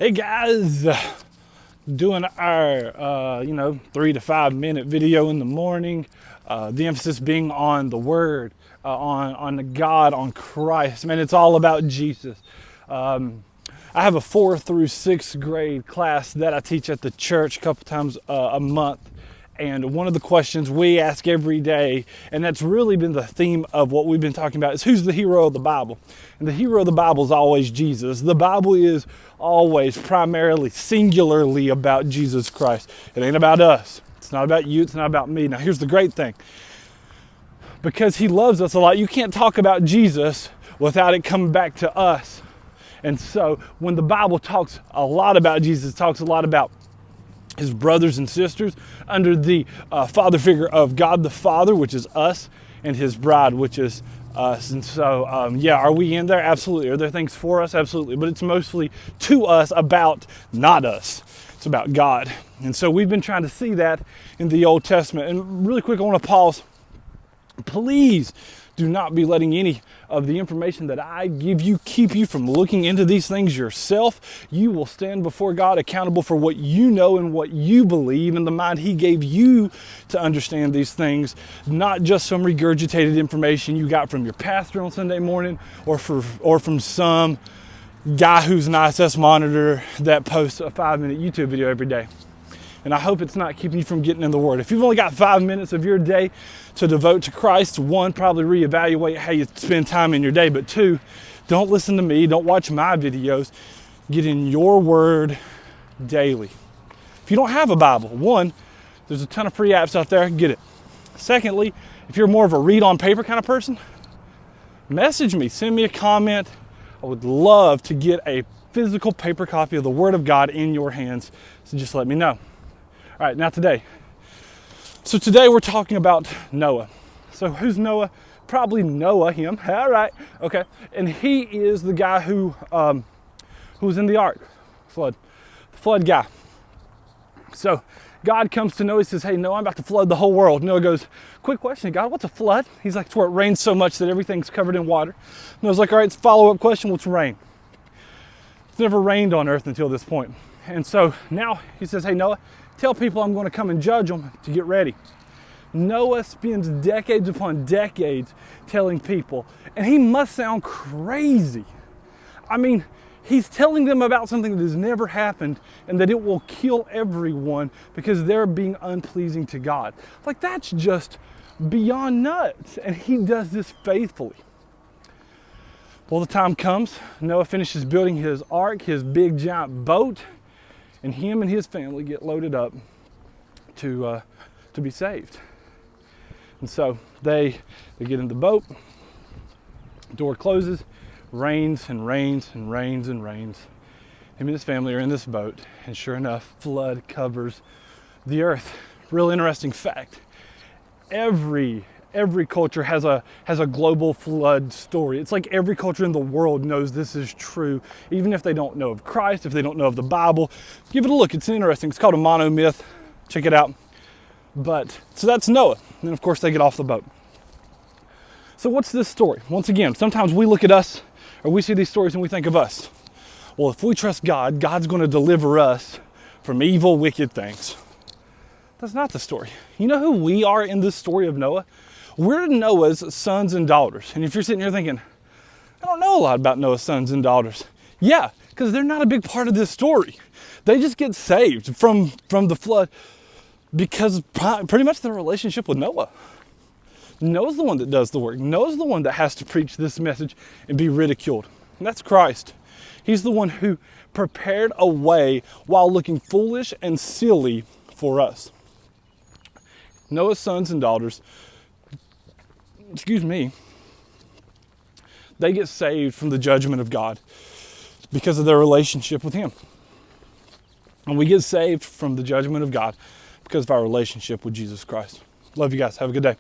Hey guys, doing our 3 to 5 minute video in the morning. The emphasis being on the Word, on the God, on Christ. Man, it's all about Jesus. I have a 4th through 6th grade class that I teach at the church a couple times a month. And one of the questions we ask every day, and that's really been the theme of what we've been talking about, is who's the hero of the Bible? And the hero of the Bible is always Jesus. The Bible is always primarily, singularly about Jesus Christ. It ain't about us. It's not about you. It's not about me. Now, here's the great thing. Because he loves us a lot, you can't talk about Jesus without it coming back to us. And so when the Bible talks a lot about Jesus, it talks a lot about his brothers and sisters under the father figure of God the Father, which is us, and his bride, which is us. And so, are we in there? Absolutely. Are there things for us? Absolutely. But it's mostly to us about not us. It's about God. And so we've been trying to see that in the Old Testament. And really quick, I want to pause. Please do not be letting any of the information that I give you keep you from looking into these things yourself. You will stand before God accountable for what you know and what you believe in the mind he gave you to understand these things, not just some regurgitated information you got from your pastor on Sunday morning or from some guy who's an ISS monitor that posts a 5-minute YouTube video every day. And I hope it's not keeping you from getting in the Word. If you've only got 5 minutes of your day to devote to Christ, 1, probably reevaluate how you spend time in your day. But 2, don't listen to me. Don't watch my videos. Get in your Word daily. If you don't have a Bible, 1, there's a ton of free apps out there. Get it. Secondly, if you're more of a read on paper kind of person, message me. Send me a comment. I would love to get a physical paper copy of the Word of God in your hands. So just let me know. All right, now today. So today we're talking about Noah. So who's Noah? Probably Noah, him. All right, okay. And he is the guy who was in the ark, the flood guy. So God comes to Noah, he says, hey, Noah, I'm about to flood the whole world. Noah goes, quick question, God, what's a flood? He's like, it's where it rains so much that everything's covered in water. Noah's like, all right, follow-up question, what's rain? It's never rained on earth until this point. And so now he says, hey, Noah, tell people I'm going to come and judge them to get ready. Noah spends decades upon decades telling people, and he must sound crazy. I mean, he's telling them about something that has never happened and that it will kill everyone because they're being unpleasing to God. Like, that's just beyond nuts. And he does this faithfully. Well, the time comes, Noah finishes building his ark, his big giant boat, and him and his family get loaded up to be saved. And so they get in the boat, door closes, rains and rains and rains and rains. Him and his family are in this boat, and sure enough, flood covers the earth. Real interesting fact. Every culture has a global flood story. It's like every culture in the world knows this is true, even if they don't know of Christ, if they don't know of the Bible. Give it a look. It's interesting. It's called a monomyth. Check it out. So that's Noah. And then, of course, they get off the boat. So what's this story? Once again, sometimes we look at us, or we see these stories and we think of us. Well, if we trust God, God's going to deliver us from evil, wicked things. That's not the story. You know who we are in this story of Noah? We're Noah's sons and daughters. And if you're sitting here thinking, I don't know a lot about Noah's sons and daughters. Yeah, because they're not a big part of this story. They just get saved from the flood because pretty much their relationship with Noah. Noah's the one that does the work. Noah's the one that has to preach this message and be ridiculed. And that's Christ. He's the one who prepared a way while looking foolish and silly for us. Noah's sons and daughters, they get saved from the judgment of God because of their relationship with him. And we get saved from the judgment of God because of our relationship with Jesus Christ. Love you guys. Have a good day.